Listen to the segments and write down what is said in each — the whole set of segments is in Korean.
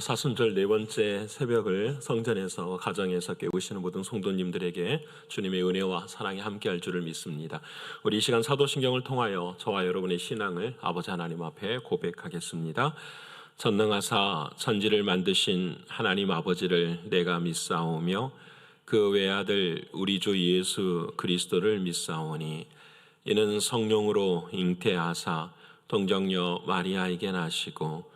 사순절 네 번째 새벽을 성전에서 가정에서 깨우시는 모든 성도님들에게 주님의 은혜와 사랑이 함께할 줄을 믿습니다. 우리 이 시간 사도신경을 통하여 저와 여러분의 신앙을 아버지 하나님 앞에 고백하겠습니다. 전능하사 천지를 만드신 하나님 아버지를 내가 믿사오며 그 외아들 우리 주 예수 그리스도를 믿사오니 이는 성령으로 잉태하사 동정녀 마리아에게 나시고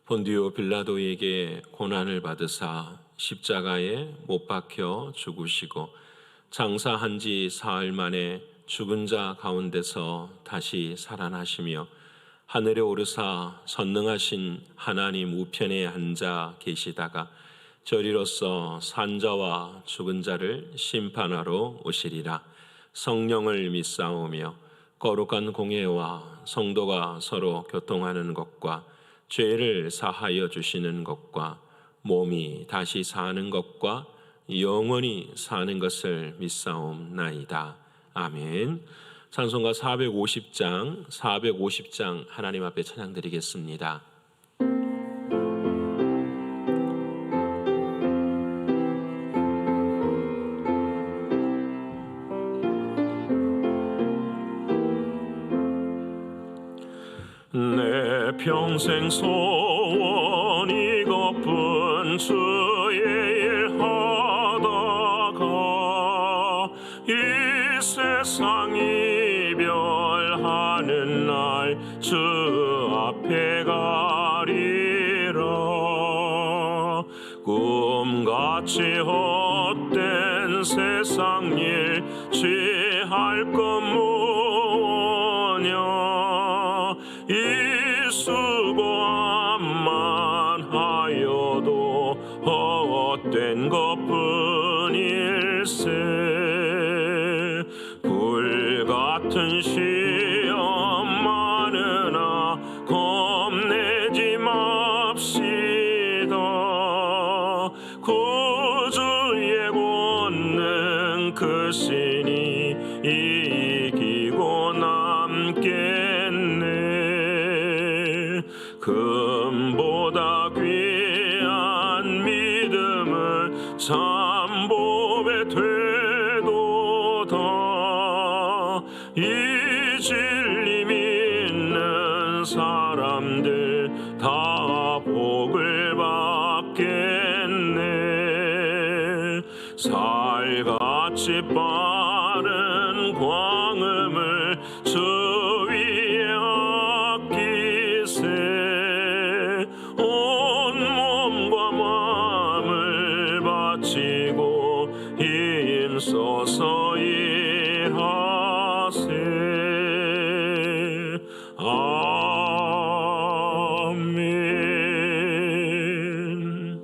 본디오 빌라도에게 고난을 받으사 십자가에 못 박혀 죽으시고 장사한 지 사흘 만에 죽은 자 가운데서 다시 살아나시며 하늘에 오르사 선능하신 하나님 우편에 앉아 계시다가 저리로서 산자와 죽은 자를 심판하러 오시리라. 성령을 믿사오며 거룩한 공회와 성도가 서로 교통하는 것과 죄를 사하여 주시는 것과 몸이 다시 사는 것과 영원히 사는 것을 믿사옵나이다. 아멘. 찬송가 450장 하나님 앞에 찬양드리겠습니다. 내 평생 소원 이것뿐 주의 일 하다가 이 세상 이별하는 날 주 앞에 가리라. 꿈같이 헛된 세상 일 취할 것 뭐냐. 이 수고함만 하여도 헛된 것뿐일세. 불같은 시험 많으나 겁내지 맙시다. 구주의 권능 크시니 이기고 남겠네. 금보다 귀한 믿음은 참보배 되도다. 이 진리 믿는 사람들 다 복을 받겠네. 살같이 빠른 광음을 주 위에 온 몸과 마음을 바치고 힘써서 일하세. 아멘.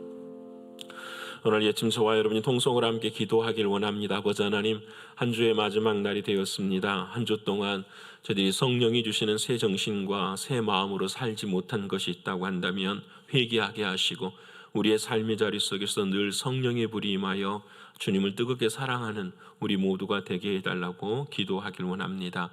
오늘 예침 저와 여러분이 통성으로 함께 기도하길 원합니다. 아버지 하나님, 한 주의 마지막 날이 되었습니다. 한 주 동안 저희들이 성령이 주시는 새 정신과 새 마음으로 살지 못한 것이 있다고 한다면 회개하게 하시고 우리의 삶의 자리 속에서 늘 성령의 불이 임하여 주님을 뜨겁게 사랑하는 우리 모두가 되게 해달라고 기도하길 원합니다.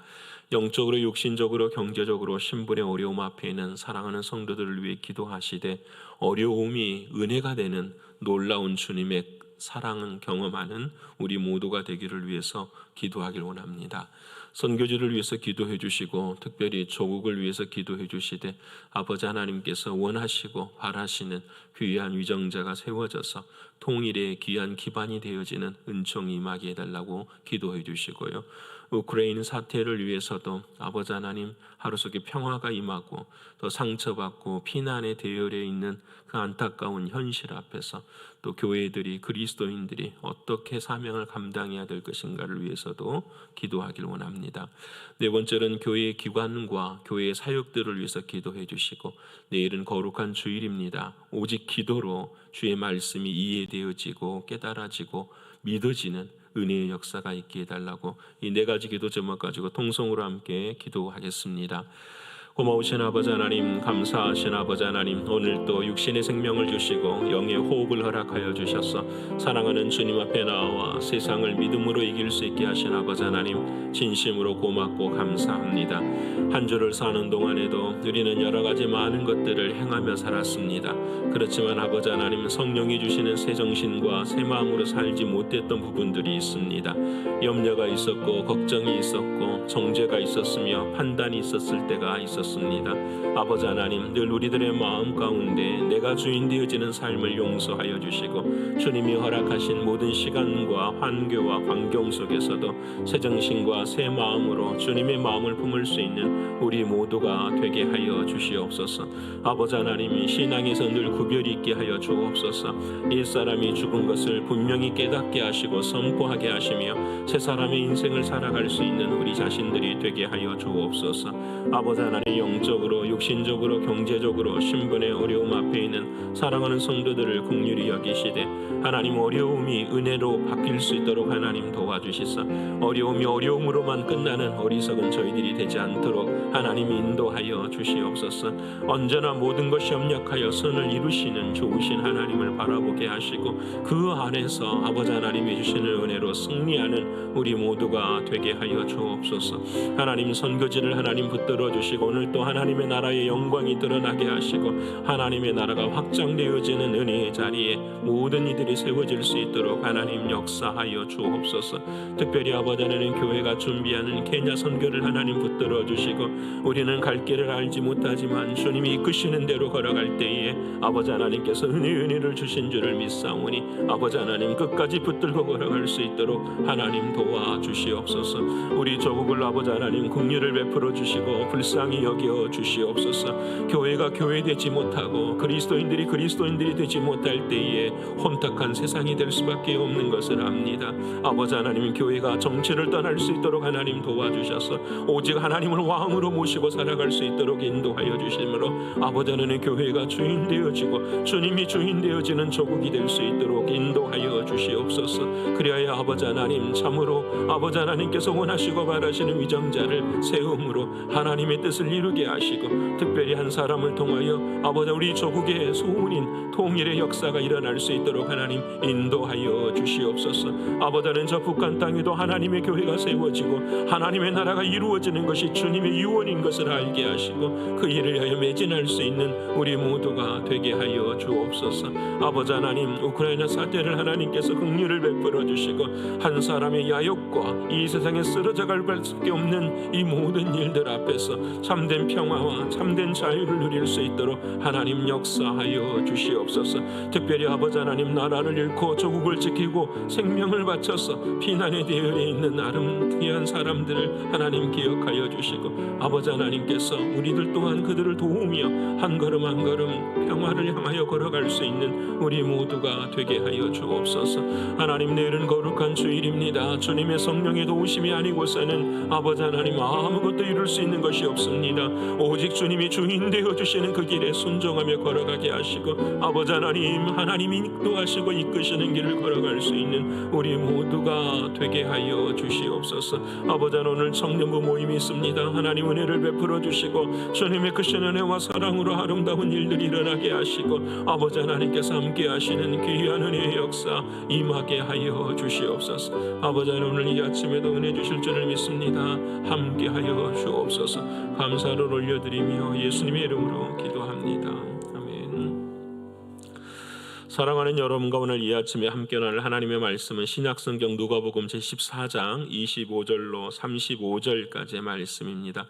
영적으로 육신적으로 경제적으로 신분의 어려움 앞에 있는 사랑하는 성도들을 위해 기도하시되 어려움이 은혜가 되는 놀라운 주님의 사랑을 경험하는 우리 모두가 되기를 위해서 기도하길 원합니다. 선교지를 위해서 기도해 주시고 특별히 조국을 위해서 기도해 주시되 아버지 하나님께서 원하시고 바라시는 귀한 위정자가 세워져서 통일의 귀한 기반이 되어지는 은총이 임하게 해달라고 기도해 주시고요. 우크라이나 사태를 위해서도 아버지 하나님 하루속에 평화가 임하고 또 상처받고 피난의 대열에 있는 그 안타까운 현실 앞에서 또 교회들이 그리스도인들이 어떻게 사명을 감당해야 될 것인가를 위해서도 기도하길 원합니다. 네 번째는 교회의 기관과 교회의 사역들을 위해서 기도해 주시고 내일은 거룩한 주일입니다. 오직 기도로 주의 말씀이 이해되어지고 깨달아지고 믿어지는 은혜의 역사가 있게 해달라고 이 네 가지 기도 제목 가지고 통성으로 함께 기도하겠습니다. 고마우신 아버지 하나님, 감사하신 아버지 하나님, 오늘 또 육신의 생명을 주시고 영의 호흡을 허락하여 주셔서 사랑하는 주님 앞에 나와 세상을 믿음으로 이길 수 있게 하신 아버지 하나님, 진심으로 고맙고 감사합니다. 한 주를 사는 동안에도 우리는 여러 가지 많은 것들을 행하며 살았습니다. 그렇지만 아버지 하나님, 성령이 주시는 새 정신과 새 마음으로 살지 못했던 부분들이 있습니다. 염려가 있었고 걱정이 있었고 정죄가 있었으며 판단이 있었을 때가 있었습니다. 아버지 하나님, 늘 우리들의 마음 가운데 내가 주인 되어지는 삶을 용서하여 주시고 주님이 허락하신 모든 시간과 환경과 환경 속에서도 새 정신과 새 마음으로 주님의 마음을 품을 수 있는 우리 모두가 되게 하여 주시옵소서. 아버지 하나님, 신앙에서 늘 구별이 있게 하여 주옵소서. 옛사람이 죽은 것을 분명히 깨닫게 하시고 선포하게 하시며 새 사람의 인생을 살아갈 수 있는 우리 자신들이 되게 하여 주옵소서. 아버지 하나님, 영적으로 육신적으로 경제적으로 신분의 어려움 앞에 있는 사랑하는 성도들을 긍휼히 여기시되 하나님, 어려움이 은혜로 바뀔 수 있도록 하나님 도와주시사 어려움이 어려움으로만 끝나는 어리석은 저희들이 되지 않도록 하나님 인도하여 주시옵소서. 언제나 모든 것이 협력하여 선을 이루시는 좋으신 하나님을 바라보게 하시고 그 안에서 아버지 하나님이 주시는 은혜로 승리하는 우리 모두가 되게 하여 주옵소서. 하나님, 선교지를 하나님 붙들어 주시고 오늘 또 하나님의 나라의 영광이 드러나게 하시고 하나님의 나라가 확장되어지는 은혜의 자리에 모든 이들이 세워질 수 있도록 하나님 역사하여 주옵소서. 특별히 아버지 하나님, 교회가 준비하는 케냐 선교를 하나님 붙들어 주시고 우리는 갈 길을 알지 못하지만 주님이 이끄시는 대로 걸어갈 때에 아버지 하나님께서 은혜를 주신 줄을 믿사오니 아버지 하나님, 끝까지 붙들고 걸어갈 수 있도록 하나님 도와주시옵소서. 우리 조국을 아버지 하나님 긍휼을 베풀어 주시고 불쌍히 여겨 주시옵소서. 교회가 교회되지 못하고 그리스도인들이 되지 못할 때에 혼탁한 세상이 될 수밖에 없는 것을 압니다. 아버지 하나님, 교회가 정체를 떠날 수 있도록 하나님 도와주셔서 오직 하나님을 왕으로 모시고 살아갈 수 있도록 인도하여 주심으로 아버지 하나님, 교회가 주인 되어지고 주님이 주인 되어지는 조국이 될 수 있도록 인도하여 주시옵소서. 그리하여 아버지 하나님, 참으로 아버지 하나님께서 원하시고 바라시는 위정자를 세움으로 하나님의 뜻을 이루게 하시고 특별히 한 사람을 통하여 아버지 우리 조국의 소원인 통일의 역사가 일어날 수 있도록 하나님 인도하여 주시옵소서. 아버지 하나님, 저 북한 땅에도 하나님의 교회가 세워지고 하나님의 나라가 이루어지는 것이 주님의 유언인 것을 알게 하시고 그 일을 위하여 매진할 수 있는 우리 모두가 되게 하여 주옵소서. 아버지 하나님, 우크라이나 사태를 하나님께서 긍휼을 베풀어 주시고 한 사람의 야욕과 이 세상에 쓰러져 갈 수밖에 없는 이 모든 일들 앞에서 참된 평화와 참된 자유를 누릴 수 있도록 하나님 역사하여 주시옵소서. 특별히 아버지 하나님, 나라를 잃고 조국을 지키고 생명을 바쳐서 피난의 대열에 있는 귀한 사람들을 하나님 기억하여 주시고 아버지 하나님께서 우리들 또한 그들을 도우며 한 걸음 한 걸음 평화를 향하여 걸어갈 수 있는 우리 모두가 되게 하여 주옵소서. 하나님, 내일은 거룩한 주일입니다. 주님의 성령의 도우심이 아니고서는 아버지 하나님 아무것도 이룰 수 있는 것이 없습니다. 오직 주님이 주인 되어 주시는 그 길에 순종하며 걸어가게 하시고 아버지 하나님, 하나님이 인도하시고 이끄시는 길을 걸어갈 수 있는 우리 모두가 되게 하여 주시옵소서. 아버지 하나님, 오늘 청년부 모임이 있습니다. 하나님 은혜를 베풀어 주시고 주님의 크신 은혜와 사랑으로 아름다운 일들이 일어나게 하시고 아버지 하나님께서 함께 하시는 귀한 은혜의 역사 임하게 하여 주시옵소서. 아버지 하나님, 오늘 이 아침에도 은혜 주실 줄을 믿습니다. 함께 하여 주옵소서. 감사를 올려드리며 예수님의 이름으로 기도합니다. 아멘. 사랑하는 여러분과 오늘 이 아침에 함께 나눌 하나님의 말씀은 신약성경 누가복음 제14장 25절로 35절까지의 말씀입니다.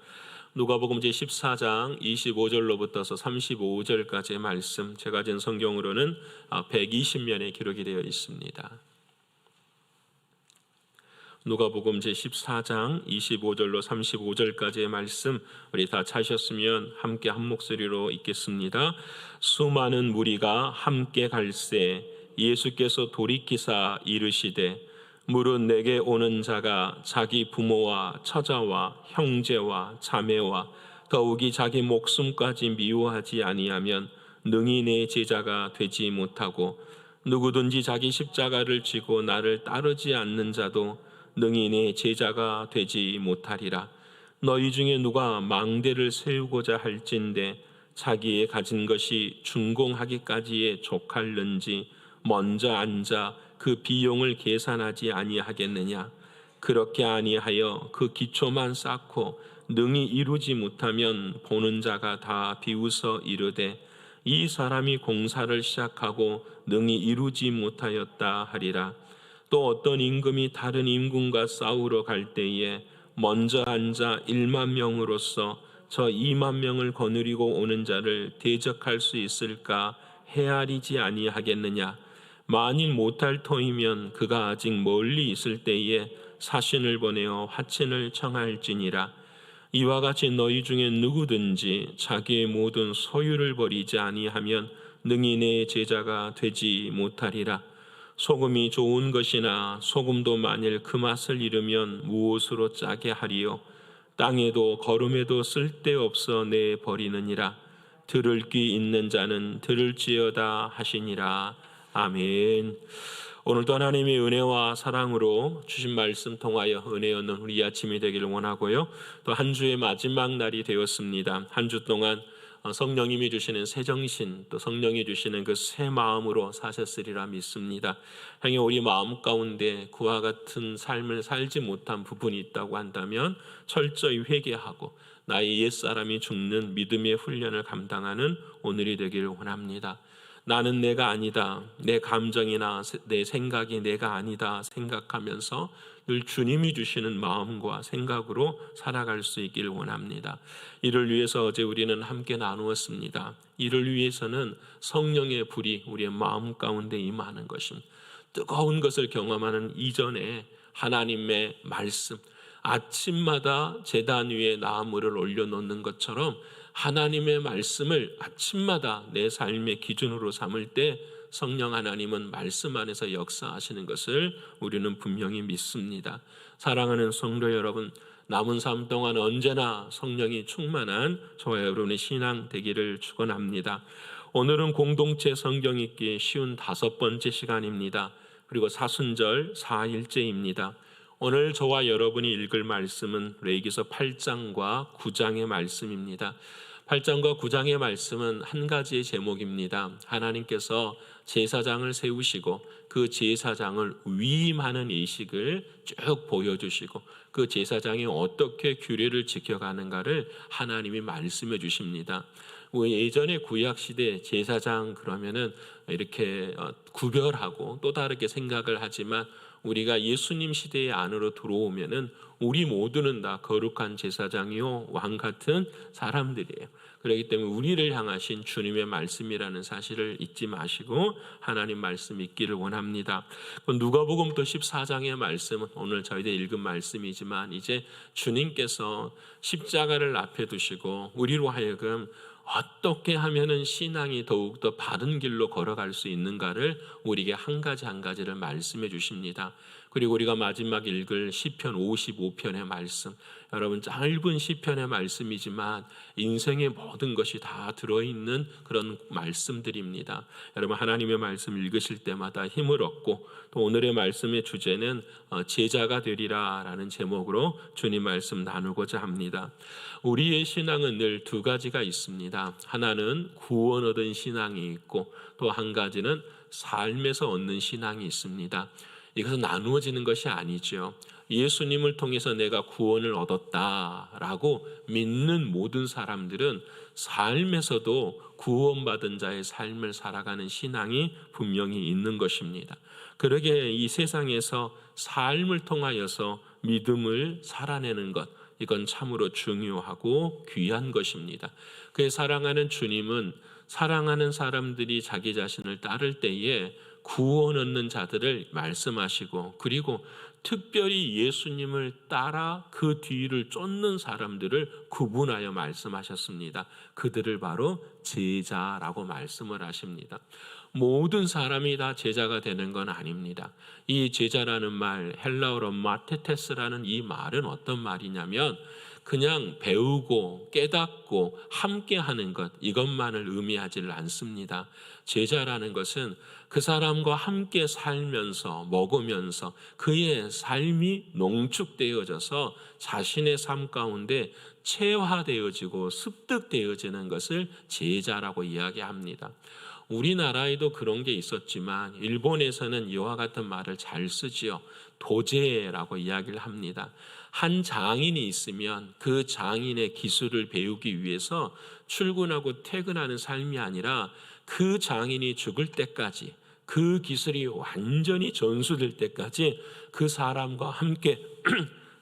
누가복음 제14장 25절로부터서 35절까지의 말씀, 제가 진 성경으로는 120면에 기록이 되어 있습니다. 누가복음 제14장 25절로 35절까지의 말씀, 우리 다 찾으셨으면 함께 한 목소리로 읽겠습니다. 수많은 무리가 함께 갈새 예수께서 돌이키사 이르시되 무릇 내게 오는 자가 자기 부모와 처자와 형제와 자매와 더욱이 자기 목숨까지 미워하지 아니하면 능히 내 제자가 되지 못하고 누구든지 자기 십자가를 지고 나를 따르지 않는 자도 능히 내 제자가 되지 못하리라. 너희 중에 누가 망대를 세우고자 할진대 자기의 가진 것이 준공하기까지에 족할는지 먼저 앉아 그 비용을 계산하지 아니하겠느냐. 그렇게 아니하여 그 기초만 쌓고 능히 이루지 못하면 보는 자가 다 비웃어 이르되 이 사람이 공사를 시작하고 능히 이루지 못하였다 하리라. 또 어떤 임금이 다른 임금과 싸우러 갈 때에 먼저 앉아 1만 명으로서 저 2만 명을 거느리고 오는 자를 대적할 수 있을까 헤아리지 아니하겠느냐. 만일 못할 터이면 그가 아직 멀리 있을 때에 사신을 보내어 화친을 청할지니라. 이와 같이 너희 중에 누구든지 자기의 모든 소유를 버리지 아니하면 능히 내 제자가 되지 못하리라. 소금이 좋은 것이나 소금도 만일 그 맛을 잃으면 무엇으로 짜게 하리요. 땅에도 거름에도 쓸데없어 내 버리느니라. 들을 귀 있는 자는 들을지어다 하시니라. 아멘. 오늘도 하나님의 은혜와 사랑으로 주신 말씀 통하여 은혜 얻는 우리 아침이 되기를 원하고요. 또 한 주의 마지막 날이 되었습니다. 한 주 동안 성령님이 주시는 새 정신, 또 성령이 주시는 그 새 마음으로 사셨으리라 믿습니다. 행여 우리 마음 가운데 그와 같은 삶을 살지 못한 부분이 있다고 한다면 철저히 회개하고 나의 옛사람이 죽는 믿음의 훈련을 감당하는 오늘이 되기를 원합니다. 나는 내가 아니다, 내 감정이나 내 생각이 내가 아니다 생각하면서 늘 주님이 주시는 마음과 생각으로 살아갈 수 있기를 원합니다. 이를 위해서 어제 우리는 함께 나누었습니다. 이를 위해서는 성령의 불이 우리의 마음 가운데 임하는 것입니다. 뜨거운 것을 경험하는 이전에 하나님의 말씀, 아침마다 제단 위에 나무를 올려놓는 것처럼 하나님의 말씀을 아침마다 내 삶의 기준으로 삼을 때 성령 하나님은 말씀 안에서 역사하시는 것을 우리는 분명히 믿습니다. 사랑하는 성도 여러분, 남은 삶 동안 언제나 성령이 충만한 저와 여러분의 신앙 되기를 축원합니다. 오늘은 공동체 성경 읽기 쉬운 5번째 시간입니다. 그리고 사순절 4일째입니다. 오늘 저와 여러분이 읽을 말씀은 레위기서 8장과 9장의 말씀입니다. 8장과 9장의 말씀은 한 가지의 제목입니다. 하나님께서 제사장을 세우시고 그 제사장을 위임하는 의식을 쭉 보여주시고 그 제사장이 어떻게 규례를 지켜가는가를 하나님이 말씀해 주십니다. 예전에 구약시대 제사장 그러면은 이렇게 구별하고 또 다르게 생각을 하지만 우리가 예수님 시대의 안으로 들어오면은 우리 모두는 다 거룩한 제사장이요 왕 같은 사람들이에요. 그렇기 때문에 우리를 향하신 주님의 말씀이라는 사실을 잊지 마시고 하나님 말씀 읽기를 원합니다. 누가복음 또 14장의 말씀은 오늘 저희들 읽은 말씀이지만 이제 주님께서 십자가를 앞에 두시고 우리로 하여금 어떻게 하면은 신앙이 더욱더 바른 길로 걸어갈 수 있는가를 우리에게 한 가지 한 가지를 말씀해 주십니다. 그리고 우리가 마지막 읽을 시편 55편의 말씀, 여러분 짧은 시편의 말씀이지만 인생의 모든 것이 다 들어있는 그런 말씀들입니다. 여러분 하나님의 말씀 읽으실 때마다 힘을 얻고 또 오늘의 말씀의 주제는 제자가 되리라 라는 제목으로 주님 말씀 나누고자 합니다. 우리의 신앙은 늘 두 가지가 있습니다. 하나는 구원 얻은 신앙이 있고 또 한 가지는 삶에서 얻는 신앙이 있습니다. 이것은 나누어지는 것이 아니죠. 예수님을 통해서 내가 구원을 얻었다라고 믿는 모든 사람들은 삶에서도 구원받은 자의 삶을 살아가는 신앙이 분명히 있는 것입니다. 그러기에 이 세상에서 삶을 통하여서 믿음을 살아내는 것, 이건 참으로 중요하고 귀한 것입니다. 그의 사랑하는 주님은 사랑하는 사람들이 자기 자신을 따를 때에 구원 얻는 자들을 말씀하시고 그리고 특별히 예수님을 따라 그 뒤를 쫓는 사람들을 구분하여 말씀하셨습니다. 그들을 바로 제자라고 말씀을 하십니다. 모든 사람이 다 제자가 되는 건 아닙니다. 이 제자라는 말, 헬라어로 마테테스라는 이 말은 어떤 말이냐면 그냥 배우고 깨닫고 함께하는 것, 이것만을 의미하지를 않습니다. 제자라는 것은 그 사람과 함께 살면서 먹으면서 그의 삶이 농축되어져서 자신의 삶 가운데 체화되어지고 습득되어지는 것을 제자라고 이야기합니다. 우리나라에도 그런 게 있었지만 일본에서는 이와 같은 말을 잘 쓰지요. 도제라고 이야기를 합니다. 한 장인이 있으면 그 장인의 기술을 배우기 위해서 출근하고 퇴근하는 삶이 아니라 그 장인이 죽을 때까지, 그 기술이 완전히 전수될 때까지 그 사람과 함께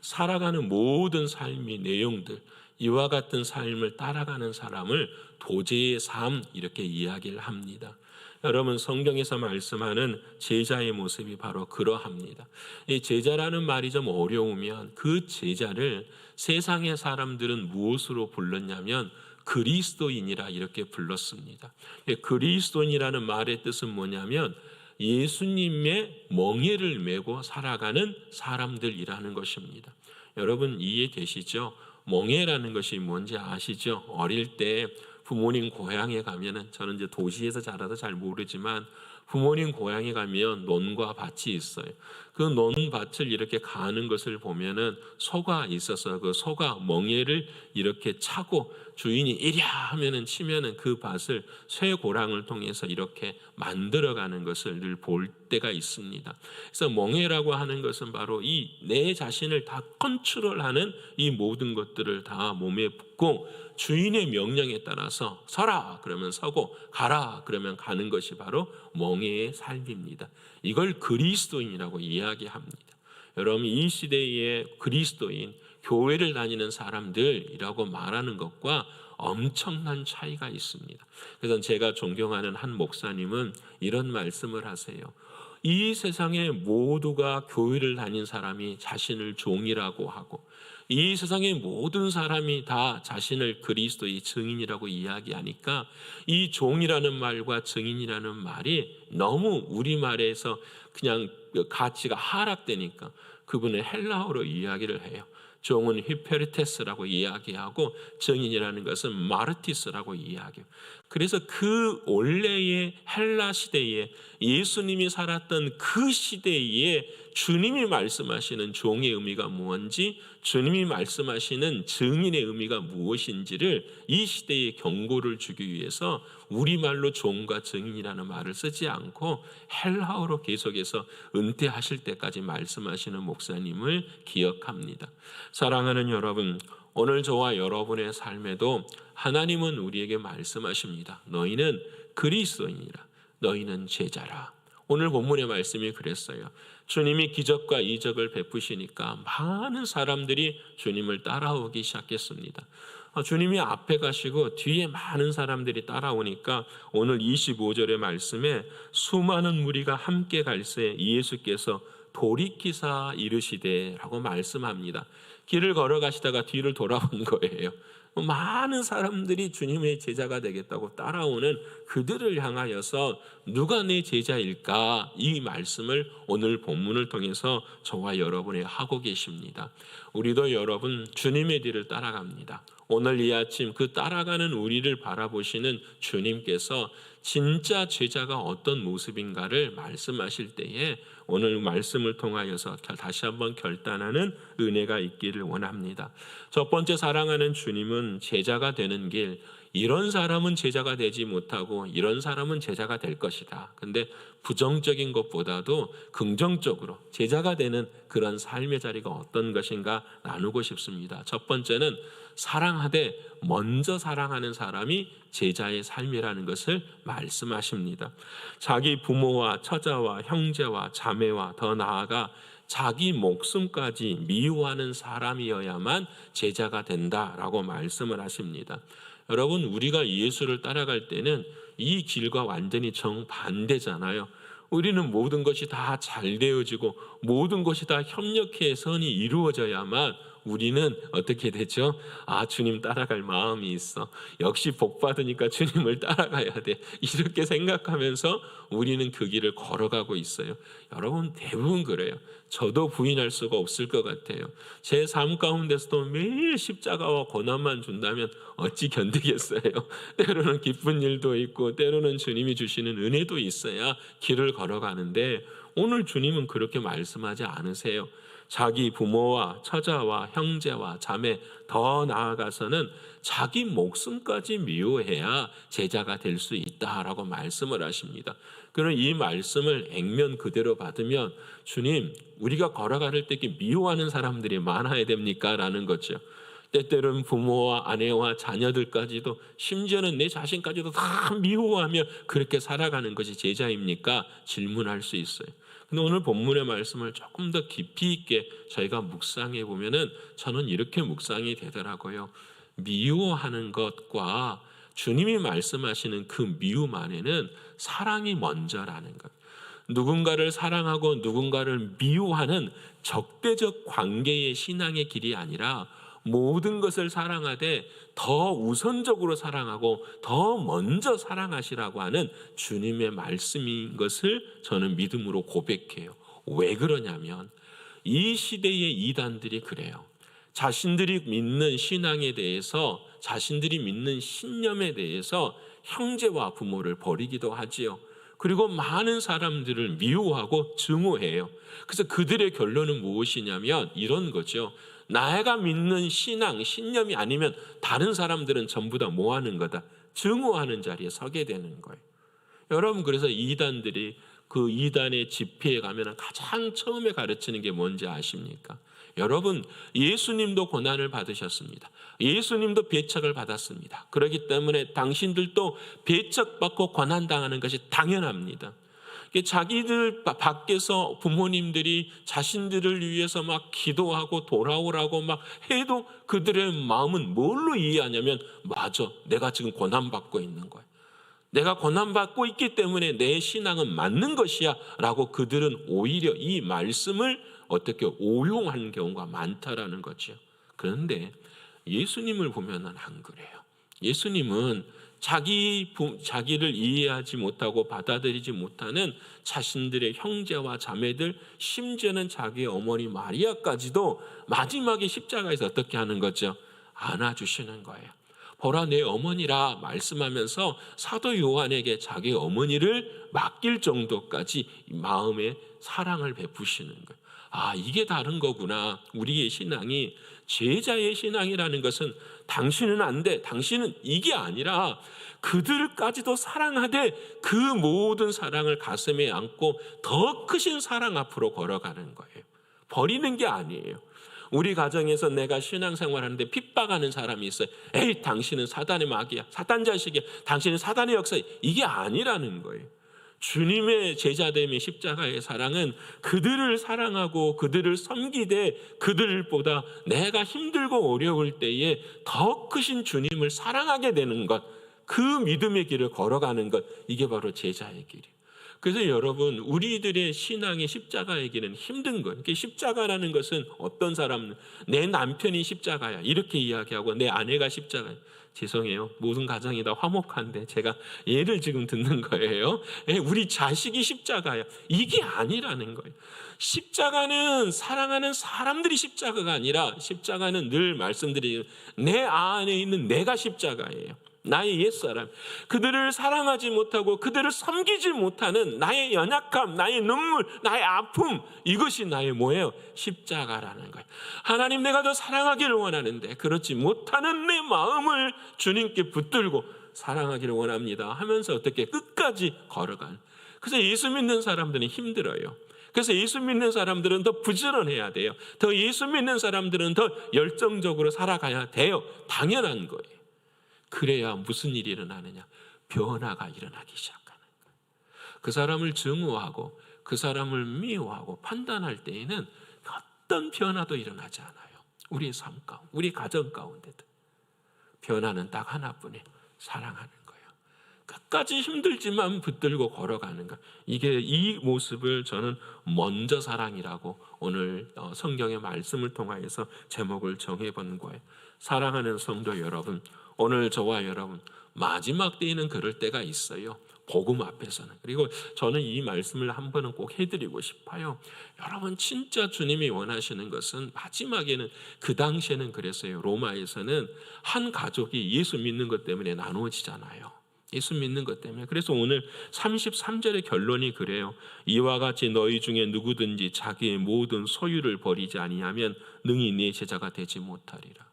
살아가는 모든 삶의 내용들, 이와 같은 삶을 따라가는 사람을 도제의 삶, 이렇게 이야기를 합니다. 여러분, 성경에서 말씀하는 제자의 모습이 바로 그러합니다. 이 제자라는 말이 좀 어려우면 그 제자를 세상의 사람들은 무엇으로 불렀냐면 그리스도인이라 이렇게 불렀습니다. 그리스도인이라는 말의 뜻은 뭐냐면 예수님의 멍에를 메고 살아가는 사람들이라는 것입니다. 여러분, 이해되시죠? 멍에라는 것이 뭔지 아시죠? 어릴 때 부모님 고향에 가면은, 저는 이제 도시에서 자라서 잘 모르지만 부모님 고향에 가면 논과 밭이 있어요. 그 논밭을 이렇게 가는 것을 보면은 소가 있어서 그 소가 멍에를 이렇게 차고 주인이 이랴 하면은 치면은 그 밭을 쇠고랑을 통해서 이렇게 만들어가는 것을 늘 볼 때가 있습니다. 그래서 멍에라고 하는 것은 바로 이 내 자신을 다 컨트롤하는 이 모든 것들을 다 몸에 붓고 주인의 명령에 따라서 서라 그러면 서고 가라 그러면 가는 것이 바로 멍에의 삶입니다. 이걸 그리스도인이라고 이야기합니다. 여러분, 이 시대의 그리스도인, 교회를 다니는 사람들이라고 말하는 것과 엄청난 차이가 있습니다. 그래서 제가 존경하는 한 목사님은 이런 말씀을 하세요. 이 세상의 모두가 교회를 다닌 사람이 자신을 종이라고 하고 이 세상의 모든 사람이 다 자신을 그리스도의 증인이라고 이야기하니까 이 종이라는 말과 증인이라는 말이 너무 우리말에서 그냥 가치가 하락되니까 그분은 헬라어로 이야기를 해요. 종은 히페르테스라고 이야기하고 증인이라는 것은 마르티스라고 이야기해요. 그래서 그 원래의 헬라 시대에 예수님이 살았던 그 시대에 주님이 말씀하시는 종의 의미가 무엇인지, 주님이 말씀하시는 증인의 의미가 무엇인지를 이 시대에 경고를 주기 위해서 우리말로 종과 증인이라는 말을 쓰지 않고 헬라어로 계속해서 은퇴하실 때까지 말씀하시는 목사님을 기억합니다. 사랑하는 여러분, 오늘 저와 여러분의 삶에도 하나님은 우리에게 말씀하십니다. 너희는 그리스도인이라, 너희는 제자라. 오늘 본문의 말씀이 그랬어요. 주님이 기적과 이적을 베푸시니까 많은 사람들이 주님을 따라오기 시작했습니다. 주님이 앞에 가시고 뒤에 많은 사람들이 따라오니까 오늘 25절의 말씀에 수많은 무리가 함께 갈새 예수께서 돌이키사 이르시되라고 말씀합니다. 길을 걸어가시다가 뒤를 돌아본 거예요. 많은 사람들이 주님의 제자가 되겠다고 따라오는 그들을 향하여서 누가 내 제자일까? 이 말씀을 오늘 본문을 통해서 저와 여러분이 하고 계십니다. 우리도 여러분 주님의 뒤를 따라갑니다. 오늘 이 아침 그 따라가는 우리를 바라보시는 주님께서 진짜 제자가 어떤 모습인가를 말씀하실 때에 오늘 말씀을 통하여서 다시 한번 결단하는 은혜가 있기를 원합니다. 첫 번째, 사랑하는 주님은 제자가 되는 길, 이런 사람은 제자가 되지 못하고 이런 사람은 제자가 될 것이다. 근데 부정적인 것보다도 긍정적으로 제자가 되는 그런 삶의 자리가 어떤 것인가 나누고 싶습니다. 첫 번째는 사랑하되 먼저 사랑하는 사람이 제자의 삶이라는 것을 말씀하십니다. 자기 부모와 처자와 형제와 자매와 더 나아가 자기 목숨까지 미워하는 사람이어야만 제자가 된다라고 말씀을 하십니다. 여러분, 우리가 예수를 따라갈 때는 이 길과 완전히 정반대잖아요. 우리는 모든 것이 다 잘 되어지고 모든 것이 다 협력해 선이 이루어져야만 우리는 어떻게 되죠? 아, 주님 따라갈 마음이 있어. 역시 복 받으니까 주님을 따라가야 돼. 이렇게 생각하면서 우리는 그 길을 걸어가고 있어요. 여러분 대부분 그래요. 저도 부인할 수가 없을 것 같아요. 제 삶 가운데서도 매일 십자가와 고난만 준다면 어찌 견디겠어요. 때로는 기쁜 일도 있고 때로는 주님이 주시는 은혜도 있어야 길을 걸어가는데, 오늘 주님은 그렇게 말씀하지 않으세요. 자기 부모와 처자와 형제와 자매, 더 나아가서는 자기 목숨까지 미워해야 제자가 될 수 있다라고 말씀을 하십니다. 그럼 이 말씀을 액면 그대로 받으면, 주님, 우리가 걸어갈 때 미워하는 사람들이 많아야 됩니까? 라는 거죠. 때때로는 부모와 아내와 자녀들까지도, 심지어는 내 자신까지도 다 미워하며 그렇게 살아가는 것이 제자입니까? 질문할 수 있어요. 근데 오늘 본문의 말씀을 조금 더 깊이 있게 저희가 묵상해 보면은 저는 이렇게 묵상이 되더라고요. 미워하는 것과 주님이 말씀하시는 그 미움 안에는 사랑이 먼저라는 것. 누군가를 사랑하고 누군가를 미워하는 적대적 관계의 신앙의 길이 아니라, 모든 것을 사랑하되 더 우선적으로 사랑하고 더 먼저 사랑하시라고 하는 주님의 말씀인 것을 저는 믿음으로 고백해요. 왜 그러냐면 이 시대의 이단들이 그래요. 자신들이 믿는 신앙에 대해서, 자신들이 믿는 신념에 대해서 형제와 부모를 버리기도 하지요. 그리고 많은 사람들을 미워하고 증오해요. 그래서 그들의 결론은 무엇이냐면 이런 거죠. 내가 믿는 신앙, 신념이 아니면 다른 사람들은 전부 다 뭐 하는 거다? 증오하는 자리에 서게 되는 거예요. 여러분, 그래서 이단들이 그 이단의 집회에 가면 가장 처음에 가르치는 게 뭔지 아십니까? 여러분, 예수님도 고난을 받으셨습니다. 예수님도 배척을 받았습니다. 그렇기 때문에 당신들도 배척받고 고난당하는 것이 당연합니다. 자기들 밖에서 부모님들이 자신들을 위해서 막 기도하고 돌아오라고 막 해도 그들의 마음은 뭘로 이해하냐면, 맞아, 내가 지금 고난받고 있는 거야. 내가 고난받고 있기 때문에 내 신앙은 맞는 것이야 라고 그들은 오히려 이 말씀을 어떻게 오용하는 경우가 많다라는 거죠. 그런데 예수님을 보면 안 그래요. 예수님은 자기를 이해하지 못하고 받아들이지 못하는 자신들의 형제와 자매들, 심지어는 자기의 어머니 마리아까지도 마지막에 십자가에서 어떻게 하는 거죠? 안아주시는 거예요. 보라, 내 어머니라 말씀하면서 사도 요한에게 자기 어머니를 맡길 정도까지 마음에 사랑을 베푸시는 거예요. 아, 이게 다른 거구나. 우리의 신앙이, 제자의 신앙이라는 것은 당신은 안 돼, 당신은 이게 아니라 그들까지도 사랑하되 그 모든 사랑을 가슴에 안고 더 크신 사랑 앞으로 걸어가는 거예요. 버리는 게 아니에요. 우리 가정에서 내가 신앙생활하는데 핍박하는 사람이 있어요. 에이, 당신은 사단의 마귀야, 사단 자식이야, 당신은 사단의 역사야. 이게 아니라는 거예요. 주님의 제자됨의 십자가의 사랑은 그들을 사랑하고 그들을 섬기되 그들보다 내가 힘들고 어려울 때에 더 크신 주님을 사랑하게 되는 것, 그 믿음의 길을 걸어가는 것, 이게 바로 제자의 길이에요. 그래서 여러분, 우리들의 신앙의 십자가의 길은 힘든 거예요. 십자가라는 것은 어떤 사람, 내 남편이 십자가야 이렇게 이야기하고 내 아내가 십자가야. 죄송해요, 모든 가정이 다 화목한데 제가 예를 지금 듣는 거예요. 우리 자식이 십자가야, 이게 아니라는 거예요. 십자가는 사랑하는 사람들이 십자가가 아니라, 십자가는 늘 말씀드리는 내 안에 있는 내가 십자가예요. 나의 옛사람, 그들을 사랑하지 못하고 그들을 섬기지 못하는 나의 연약함, 나의 눈물, 나의 아픔, 이것이 나의 뭐예요? 십자가라는 거예요. 하나님, 내가 더 사랑하기를 원하는데 그렇지 못하는 내 마음을 주님께 붙들고 사랑하기를 원합니다 하면서 어떻게 끝까지 걸어가는. 그래서 예수 믿는 사람들은 힘들어요. 그래서 예수 믿는 사람들은 더 부지런해야 돼요. 더 예수 믿는 사람들은 더 열정적으로 살아가야 돼요. 당연한 거예요. 그래야 무슨 일이 일어나느냐? 변화가 일어나기 시작하는 거예요. 그 사람을 증오하고 그 사람을 미워하고 판단할 때에는 어떤 변화도 일어나지 않아요. 우리의 삶 가운데, 우리 가정 가운데도 변화는 딱 하나뿐이에요. 사랑하는 거예요. 끝까지 힘들지만 붙들고 걸어가는 것. 이게 이 모습을 저는 먼저 사랑이라고 오늘 성경의 말씀을 통하여서 제목을 정해본 거예요. 사랑하는 성도 여러분, 오늘 저와 여러분 마지막 때에는 그럴 때가 있어요. 복음 앞에서는. 그리고 저는 이 말씀을 한 번은 꼭 해드리고 싶어요. 여러분 진짜 주님이 원하시는 것은 마지막에는, 그 당시에는 그랬어요. 로마에서는 한 가족이 예수 믿는 것 때문에 나누어지잖아요. 예수 믿는 것 때문에. 그래서 오늘 33절의 결론이 그래요. 이와 같이 너희 중에 누구든지 자기의 모든 소유를 버리지 아니하면 능히 네 제자가 되지 못하리라.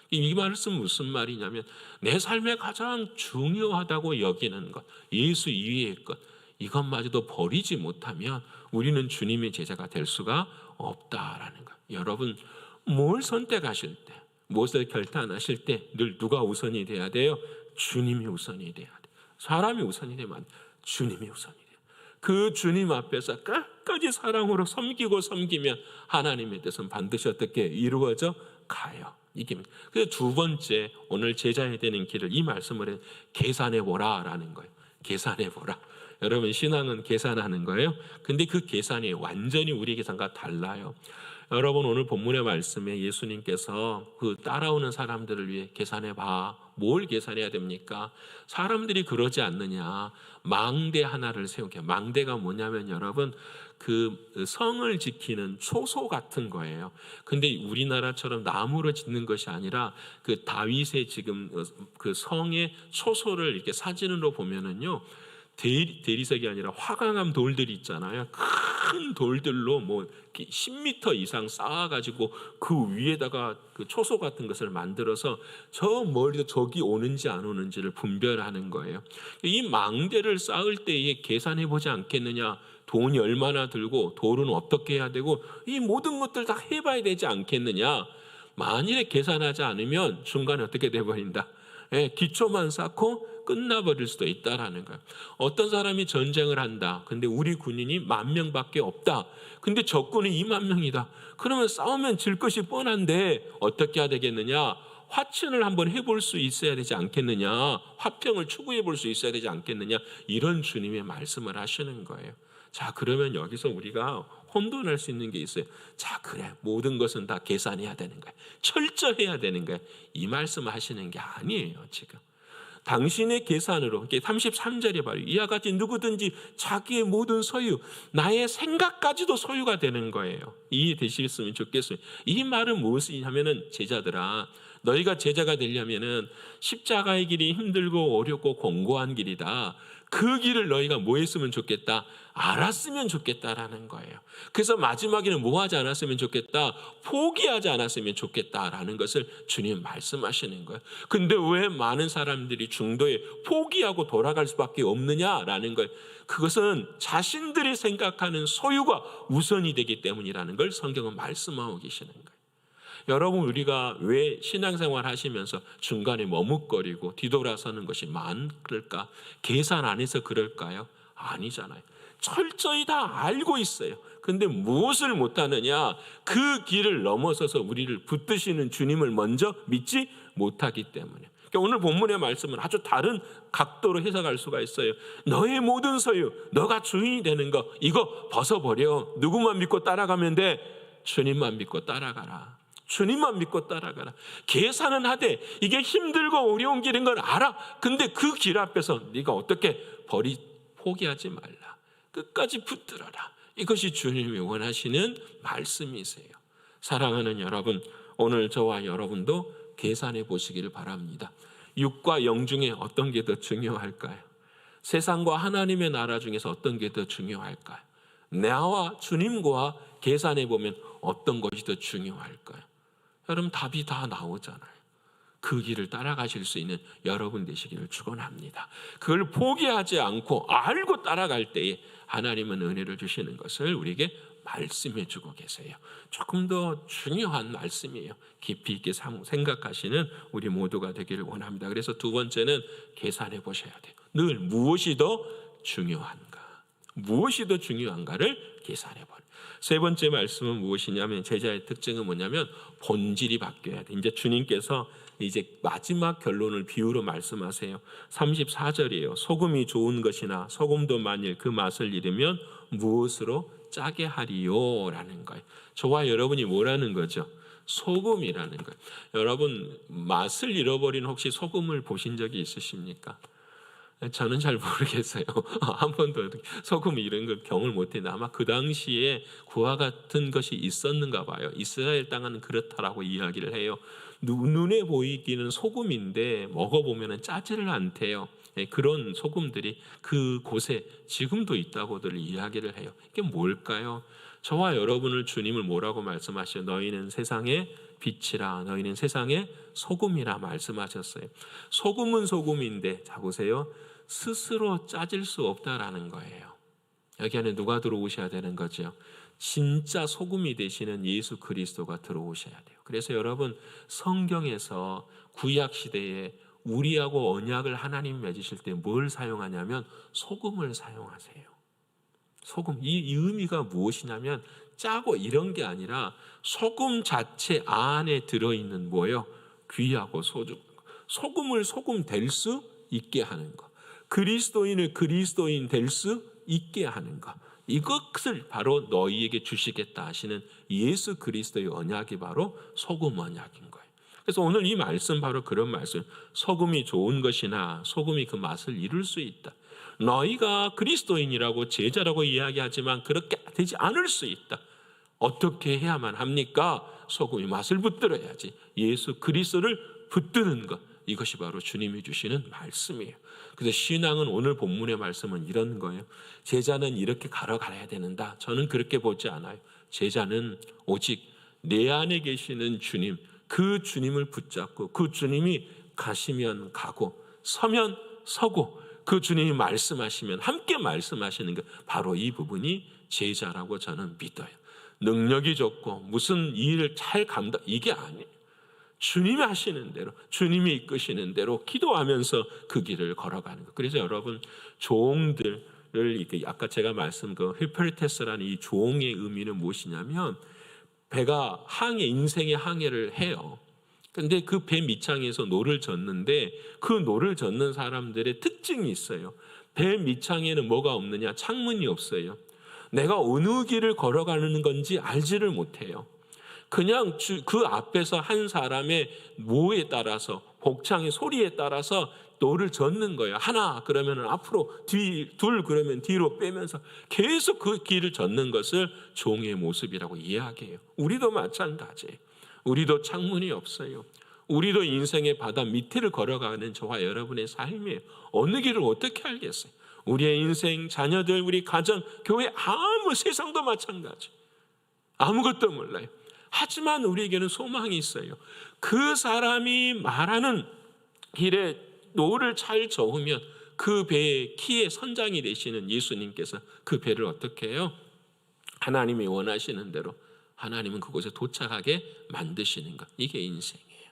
이 말씀 무슨 말이냐면 내 삶에 가장 중요하다고 여기는 것, 예수 이외의 것, 이것마저도 버리지 못하면 우리는 주님의 제자가 될 수가 없다라는 것. 여러분 뭘 선택하실 때, 무엇을 결단하실 때 늘 누가 우선이 돼야 돼요? 주님이 우선이 돼야 돼요. 사람이 우선이 되면 주님이 우선이 돼요. 그 주님 앞에서 끝까지 사랑으로 섬기면 하나님의 뜻은 반드시 어떻게 이루어져 가요. 이게 그래서 두 번째, 오늘 제자에 되는 길을 이 말씀을 해 계산해 보라라는 거예요. 계산해 보라. 여러분 신앙은 계산하는 거예요. 근데 그 계산이 완전히 우리 계산과 달라요. 여러분 오늘 본문의 말씀에 예수님께서 그 따라오는 사람들을 위해 계산해 봐. 뭘 계산해야 됩니까? 사람들이 그러지 않느냐. 망대 하나를 세우게. 망대가 뭐냐면 여러분 그 성을 지키는 초소 같은 거예요. 근데 우리나라처럼 나무로 짓는 것이 아니라 그 다윗의 지금 그 성의 초소를 이렇게 사진으로 보면은요. 대리석이 아니라 화강암 돌들이 있잖아요. 큰 돌들로 뭐 10m 이상 쌓아가지고 그 위에다가 그 초소 같은 것을 만들어서 저 멀리서 저기 오는지 안 오는지를 분별하는 거예요. 이 망대를 쌓을 때에 계산해 보지 않겠느냐. 돈이 얼마나 들고 돌은 어떻게 해야 되고 이 모든 것들 다 해봐야 되지 않겠느냐. 만일에 계산하지 않으면 중간에 어떻게 돼버린다. 기초만 쌓고 끝나버릴 수도 있다라는 거예요. 어떤 사람이 전쟁을 한다. 근데 우리 군인이 10,000명밖에 없다. 근데 적군이 20,000명이다. 그러면 싸우면 질 것이 뻔한데 어떻게 해야 되겠느냐? 화친을 한번 해볼 수 있어야 되지 않겠느냐? 화평을 추구해 볼 수 있어야 되지 않겠느냐? 이런 주님의 말씀을 하시는 거예요. 자, 그러면 여기서 우리가 혼돈할 수 있는 게 있어요. 자, 그래. 모든 것은 다 계산해야 되는 거야. 철저해야 되는 거야. 이 말씀 하시는 게 아니에요, 지금. 당신의 계산으로, 33절에 봐요. 이와 같이 누구든지 자기의 모든 소유, 나의 생각까지도 소유가 되는 거예요. 이해되시겠으면 좋겠어요. 이 말은 무엇이냐면은 제자들아, 너희가 제자가 되려면은 십자가의 길이 힘들고 어렵고 공고한 길이다. 그 길을 너희가 뭐 했으면 좋겠다? 알았으면 좋겠다라는 거예요. 그래서 마지막에는 뭐 하지 않았으면 좋겠다? 포기하지 않았으면 좋겠다라는 것을 주님 말씀하시는 거예요. 근데 왜 많은 사람들이 중도에 포기하고 돌아갈 수밖에 없느냐라는 거예요. 그것은 자신들이 생각하는 소유가 우선이 되기 때문이라는 걸 성경은 말씀하고 계시는 거예요. 여러분 우리가 왜 신앙생활 하시면서 중간에 머뭇거리고 뒤돌아서는 것이 많을까? 계산 안 해서 그럴까요? 아니잖아요. 철저히 다 알고 있어요. 근데 무엇을 못하느냐? 그 길을 넘어서서 우리를 붙드시는 주님을 먼저 믿지 못하기 때문에. 그러니까 오늘 본문의 말씀은 아주 다른 각도로 해석할 수가 있어요. 너의 모든 소유, 너가 주인이 되는 거 이거 벗어버려. 누구만 믿고 따라가면 돼? 주님만 믿고 따라가라. 주님만 믿고 따라가라. 계산은 하되 이게 힘들고 어려운 길인 걸 알아. 근데 그 길 앞에서 네가 어떻게 포기하지 말라. 끝까지 붙들어라. 이것이 주님이 원하시는 말씀이세요. 사랑하는 여러분, 오늘 저와 여러분도 계산해 보시기를 바랍니다. 육과 영 중에 어떤 게 더 중요할까요? 세상과 하나님의 나라 중에서 어떤 게 더 중요할까요? 나와 주님과 계산해 보면 어떤 것이 더 중요할까요? 여러분 답이 다 나오잖아요. 그 길을 따라가실 수 있는 여러분 되시기를 축원합니다. 그걸 포기하지 않고 알고 따라갈 때에 하나님은 은혜를 주시는 것을 우리에게 말씀해 주고 계세요. 조금 더 중요한 말씀이에요. 깊이 있게 생각하시는 우리 모두가 되기를 원합니다. 그래서 두 번째는 계산해 보셔야 돼요. 늘 무엇이 더 중요한가? 무엇이 더 중요한가를 계산해 보라. 세 번째 말씀은 무엇이냐면 제자의 특징은 뭐냐면 본질이 바뀌어야 돼. 이제 주님께서 이제 마지막 결론을 비유로 말씀하세요. 34절이에요. 소금이 좋은 것이나 소금도 만일 그 맛을 잃으면 무엇으로 짜게 하리요? 라는 거예요. 저와 여러분이 뭐라는 거죠? 소금이라는 거예요. 여러분 맛을 잃어버린 혹시 소금을 보신 적이 있으십니까? 저는 잘 모르겠어요. 한 번도 소금 이런 걸 경험을 못했는데 아마 그 당시에 그와 같은 것이 있었는가 봐요. 이스라엘 땅은 그렇다라고 이야기를 해요. 눈에 보이기는 소금인데 먹어보면 짜지를 않대요. 그런 소금들이 그곳에 지금도 있다고들 이야기를 해요. 이게 뭘까요? 저와 여러분을 주님을 뭐라고 말씀하셔? 너희는 세상의 빛이라, 너희는 세상의 소금이라 말씀하셨어요. 소금은 소금인데 자 보세요. 스스로 짜질 수 없다라는 거예요. 여기 안에 누가 들어오셔야 되는 거죠? 진짜 소금이 되시는 예수 그리스도가 들어오셔야 돼요. 그래서 여러분 성경에서 구약 시대에 우리하고 언약을 하나님 맺으실 때 뭘 사용하냐면 소금을 사용하세요. 소금, 이 의미가 무엇이냐면 짜고 이런 게 아니라 소금 자체 안에 들어있는 뭐예요? 귀하고 소중. 소금을 소금 될 수 있게 하는 것. 그리스도인을 그리스도인 될 수 있게 하는 것. 이것을 바로 너희에게 주시겠다 하시는 예수 그리스도의 언약이 바로 소금 언약인 거예요. 그래서 오늘 이 말씀 바로 그런 말씀. 소금이 좋은 것이나 소금이 그 맛을 잃을 수 있다. 너희가 그리스도인이라고 제자라고 이야기하지만 그렇게 되지 않을 수 있다. 어떻게 해야만 합니까? 소금이 맛을 붙들어야지. 예수 그리스도를 붙드는 것. 이것이 바로 주님이 주시는 말씀이에요. 그래서 신앙은 오늘 본문의 말씀은 이런 거예요. 제자는 이렇게 가야 되는다. 저는 그렇게 보지 않아요. 제자는 오직 내 안에 계시는 주님, 그 주님을 붙잡고 그 주님이 가시면 가고 서면 서고 그 주님이 말씀하시면 함께 말씀하시는 것, 바로 이 부분이 제자라고 저는 믿어요. 능력이 좋고 무슨 일을 잘 감당, 이게 아니에요. 주님이 하시는 대로, 주님이 이끄시는 대로 기도하면서 그 길을 걸어가는 것. 그래서 여러분 종들을 이렇게 아까 제가 말씀 그 히페르테스라는 이 종의 의미는 무엇이냐면 배가 인생의 항해를 해요. 근데 그 배 밑창에서 노를 젓는데 그 노를 젓는 사람들의 특징이 있어요. 배 밑창에는 뭐가 없느냐? 창문이 없어요. 내가 어느 길을 걸어가는 건지 알지를 못해요. 그냥 그 앞에서 한 사람의 모에 따라서 복창의 소리에 따라서 노를 젓는 거예요. 하나 그러면 앞으로, 둘 그러면 뒤로 빼면서 계속 그 길을 젓는 것을 종의 모습이라고 이야기해요. 우리도 마찬가지예요. 우리도 창문이 없어요. 우리도 인생의 바다 밑을 걸어가는 저와 여러분의 삶이에요. 어느 길을 어떻게 알겠어요? 우리의 인생, 자녀들, 우리 가정, 교회, 아무 세상도 마찬가지. 아무것도 몰라요. 하지만 우리에게는 소망이 있어요. 그 사람이 말하는 길에 노를 잘 저으면 그 배의 키의 선장이 되시는 예수님께서 그 배를 어떻게 해요? 하나님이 원하시는 대로 하나님은 그곳에 도착하게 만드시는 것. 이게 인생이에요.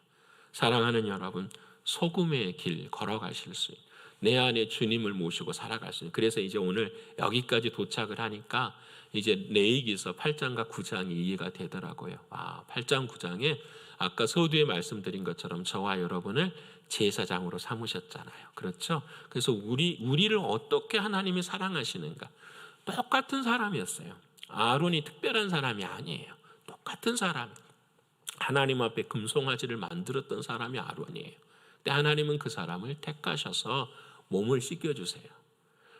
사랑하는 여러분, 소금의 길 걸어가실 수 있는, 내 안에 주님을 모시고 살아갈 수 있는. 그래서 이제 오늘 여기까지 도착을 하니까 이제 레위기서 8장과 9장이 이해가 되더라고요. 8장 9장에 아까 서두에 말씀드린 것처럼 저와 여러분을 제사장으로 삼으셨잖아요. 그렇죠? 그래서 우리를 어떻게 하나님이 사랑하시는가? 똑같은 사람이었어요. 아론이 특별한 사람이 아니에요. 똑같은 사람. 하나님 앞에 금송아지를 만들었던 사람이 아론이에요. 근데 하나님은 그 사람을 택하셔서 몸을 씻겨주세요.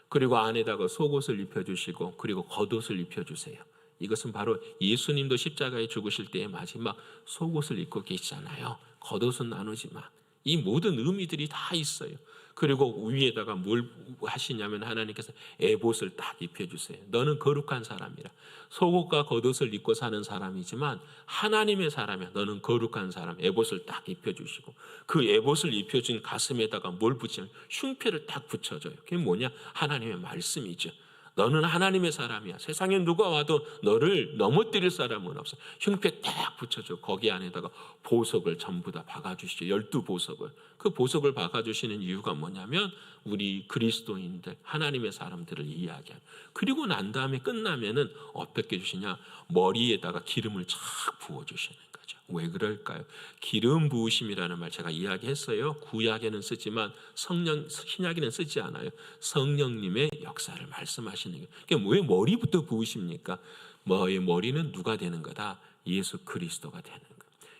그리고 안에다가 속옷을 입혀주시고 그리고 겉옷을 입혀주세요. 이것은 바로 예수님도 십자가에 죽으실 때의 마지막 속옷을 입고 계시잖아요. 겉옷은 나누지만 이 모든 의미들이 다 있어요. 그리고 위에다가 뭘 하시냐면 하나님께서 에봇을 딱 입혀주세요. 너는 거룩한 사람이라. 속옷과 겉옷을 입고 사는 사람이지만 하나님의 사람이야. 너는 거룩한 사람. 에봇을 딱 입혀주시고 그 에봇을 입혀준 가슴에다가 뭘 붙이면 흉패를 딱 붙여줘요. 그게 뭐냐? 하나님의 말씀이죠. 너는 하나님의 사람이야. 세상에 누가 와도 너를 넘어뜨릴 사람은 없어. 흉패 딱 붙여줘. 거기 안에다가 보석을 전부 다 박아주시죠. 12보석을. 그 보석을 박아주시는 이유가 뭐냐면 우리 그리스도인들, 하나님의 사람들을 이야기하는. 그리고 난 다음에 끝나면은 어떻게 주시냐? 머리에다가 기름을 쫙 부어주시는 거죠. 왜 그럴까요? 기름 부으심이라는 말 제가 이야기했어요. 구약에는 쓰지만 신약에는 쓰지 않아요. 성령님의 역사를 말씀하시는 거예요. 그러니까 왜 머리부터 부으십니까? 너의 머리는 누가 되는 거다? 예수 그리스도가 되는 거예요.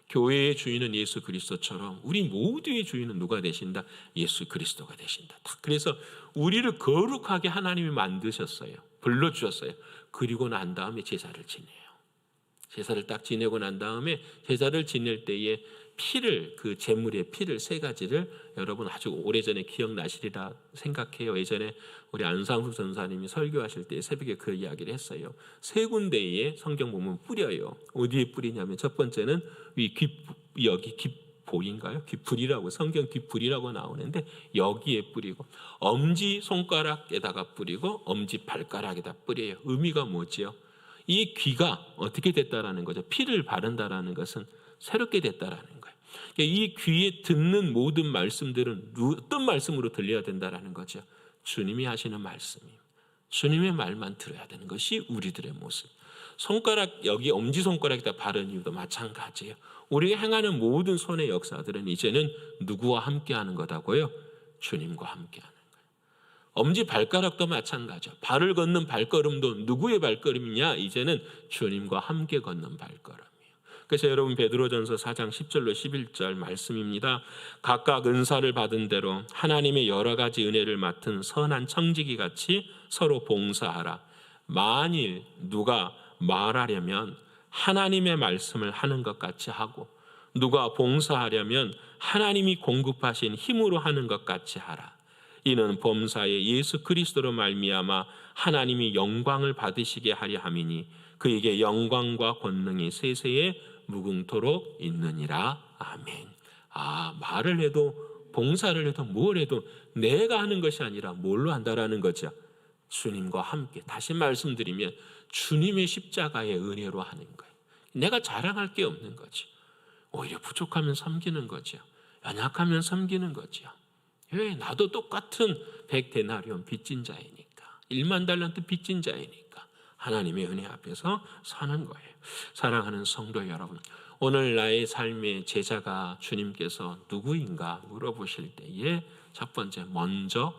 교회의 주인은 예수 그리스도처럼 우리 모두의 주인은 누가 되신다? 예수 그리스도가 되신다. 그래서 우리를 거룩하게 하나님이 만드셨어요. 불러주셨어요. 그리고 난 다음에 제사를 지내요. 제사를 딱 지내고 난 다음에 제사를 지낼 때에 피를, 그 제물의 피를 3가지를 여러분 아주 오래전에 기억나시리라 생각해요. 예전에 우리 안상수 전사님이 설교하실 때 새벽에 그 이야기를 했어요. 3군데에 성경 보면 뿌려요. 어디에 뿌리냐면 첫 번째는 여기 귓보인가요? 귓불이라고, 성경 귓불이라고 나오는데 여기에 뿌리고, 엄지 손가락에다가 뿌리고 엄지 발가락에다 뿌려요. 의미가 뭐지요? 이 귀가 어떻게 됐다라는 거죠? 피를 바른다라는 것은 새롭게 됐다라는 거예요. 이 귀에 듣는 모든 말씀들은 어떤 말씀으로 들려야 된다라는 거죠? 주님이 하시는 말씀이에요. 주님의 말만 들어야 되는 것이 우리들의 모습. 손가락, 여기 엄지손가락에다 바른 이유도 마찬가지예요. 우리가 행하는 모든 손의 역사들은 이제는 누구와 함께하는 거다고요? 주님과 함께하는 거예요. 엄지 발가락도 마찬가지죠. 발을 걷는 발걸음도 누구의 발걸음이냐? 이제는 주님과 함께 걷는 발걸음이에요. 그래서 여러분 베드로전서 4장 10절로 11절 말씀입니다. 각각 은사를 받은 대로 하나님의 여러 가지 은혜를 맡은 선한 청지기 같이 서로 봉사하라. 만일 누가 말하려면 하나님의 말씀을 하는 것 같이 하고, 누가 봉사하려면 하나님이 공급하신 힘으로 하는 것 같이 하라. 이는 범사에 예수 그리스도로 말미암아 하나님이 영광을 받으시게 하려 함이니 그에게 영광과 권능이 세세에 무궁토록 있느니라. 아멘. 말을 해도 봉사를 해도 뭘 해도 내가 하는 것이 아니라 뭘로 한다라는 거죠? 주님과 함께. 다시 말씀드리면 주님의 십자가의 은혜로 하는 거예요. 내가 자랑할 게 없는 거죠. 오히려 부족하면 섬기는 거죠. 연약하면 섬기는 거죠. 왜? 나도 똑같은 100데나리온 빚진 자이니까, 1만 달란트 빚진 자이니까 하나님의 은혜 앞에서 사는 거예요. 사랑하는 성도 여러분, 오늘 나의 삶의 제자가 주님께서 누구인가 물어보실 때에 첫 번째, 먼저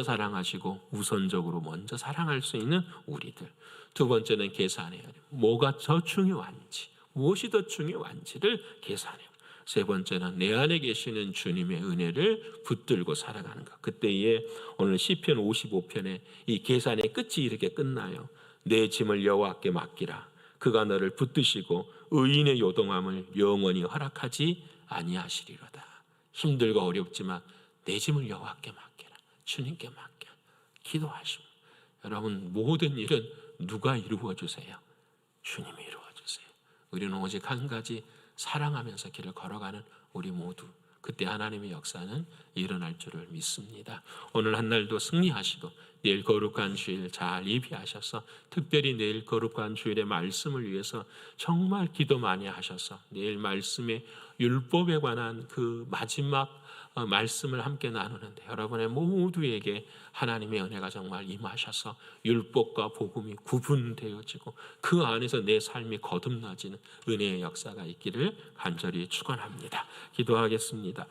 사랑하시고 우선적으로 먼저 사랑할 수 있는 우리들. 두 번째는 계산해야 돼요. 뭐가 더 중요한지, 무엇이 더 중요한지를 계산해요. 세 번째는 내 안에 계시는 주님의 은혜를 붙들고 살아가는 것. 그때에 오늘 시편 55편에 이 계산의 끝이 이렇게 끝나요. 내 짐을 여호와께 맡기라. 그가 너를 붙드시고 의인의 요동함을 영원히 허락하지 아니하시리로다. 힘들고 어렵지만 내 짐을 여호와께 맡기라. 주님께 맡겨 기도하시고, 여러분 모든 일은 누가 이루어 주세요? 주님이 이루어 주세요. 우리는 오직 한 가지, 사랑하면서 길을 걸어가는 우리 모두, 그때 하나님의 역사는 일어날 줄을 믿습니다. 오늘 한 날도 승리하시고 내일 거룩한 주일 잘 예비하셔서, 특별히 내일 거룩한 주일의 말씀을 위해서 정말 기도 많이 하셔서 내일 말씀의 율법에 관한 그 마지막 말씀을 함께 나누는데 여러분의 모두에게 하나님의 은혜가 정말 임하셔서 율법과 복음이 구분되어지고 그 안에서 내 삶이 거듭나지는 은혜의 역사가 있기를 간절히 축원합니다. 기도하겠습니다.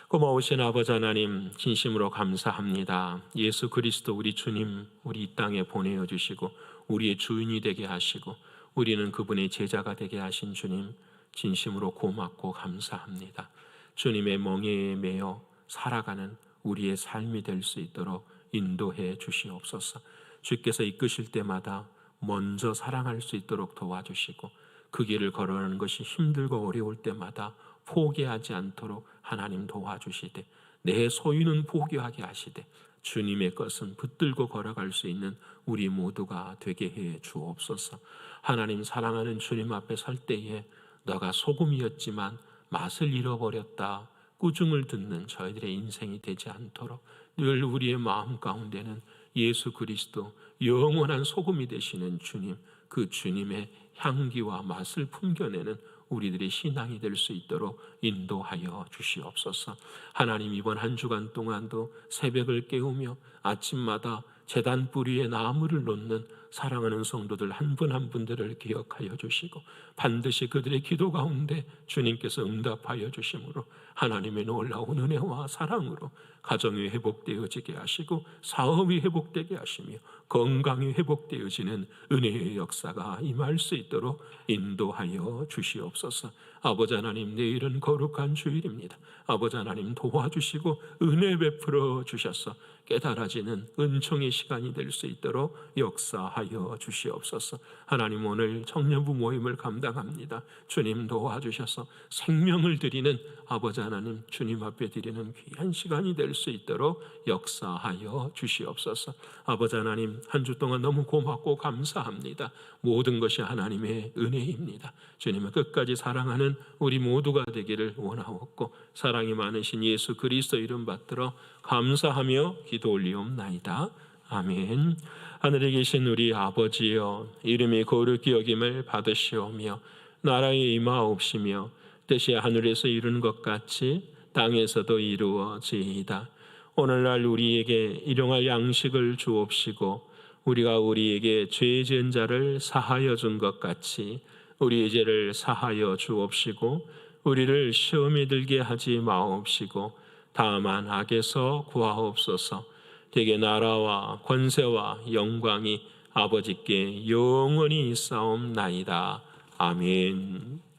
고마우신 아버지 하나님, 진심으로 감사합니다. 예수 그리스도 우리 주님, 우리 이 땅에 보내어 주시고 우리의 주인이 되게 하시고 우리는 그분의 제자가 되게 하신 주님, 진심으로 고맙고 감사합니다. 주님의 멍에에 매여 살아가는 우리의 삶이 될 수 있도록 인도해 주시옵소서. 주께서 이끄실 때마다 먼저 사랑할 수 있도록 도와주시고 그 길을 걸어가는 것이 힘들고 어려울 때마다 포기하지 않도록 하나님 도와주시되, 내 소유는 포기하게 하시되 주님의 것은 붙들고 걸어갈 수 있는 우리 모두가 되게 해 주옵소서. 하나님, 사랑하는 주님 앞에 설 때에 너가 소금이었지만 맛을 잃어버렸다, 꾸중을 듣는 저희들의 인생이 되지 않도록 늘 우리의 마음 가운데는 예수 그리스도 영원한 소금이 되시는 주님, 그 주님의 향기와 맛을 풍겨내는 우리들의 신앙이 될 수 있도록 인도하여 주시옵소서. 하나님, 이번 한 주간 동안도 새벽을 깨우며 아침마다 제단 뿌리에 나무를 놓는 사랑하는 성도들 한 분 한 분들을 기억하여 주시고 반드시 그들의 기도 가운데 주님께서 응답하여 주심으로 하나님의 놀라운 은혜와 사랑으로 가정이 회복되어지게 하시고 사업이 회복되게 하시며 건강이 회복되어지는 은혜의 역사가 임할 수 있도록 인도하여 주시옵소서. 아버지 하나님, 내일은 거룩한 주일입니다. 아버지 하나님, 도와주시고 은혜 베풀어 주셔서 깨달아지는 은총의 시간이 될 수 있도록 역사하여 주시옵소서. 하나님, 오늘 청년부 모임을 감당합니다. 주님 도와주셔서 생명을 드리는 아버지 하나님, 주님 앞에 드리는 귀한 시간이 될 수 있도록 역사하여 주시옵소서. 아버지 하나님, 한 주 동안 너무 고맙고 감사합니다. 모든 것이 하나님의 은혜입니다. 주님을 끝까지 사랑하는 우리 모두가 되기를 원하옵고 사랑이 많으신 예수 그리스도 이름 받들어 감사하며 기도 올리옵나이다. 아멘. 하늘에 계신 우리 아버지여, 이름이 거룩히 여김을 받으시오며 나라에 임하옵시며 뜻이 하늘에서 이룬 것 같이 땅에서도 이루어지이다. 오늘날 우리에게 일용할 양식을 주옵시고 우리가 우리에게 죄 지은 자를 사하여 준 것 같이 우리의 죄를 사하여 주옵시고 우리를 시험에 들게 하지 마옵시고 다만 악에서 구하옵소서. 대개 나라와 권세와 영광이 아버지께 영원히 있사옵나이다. 아멘.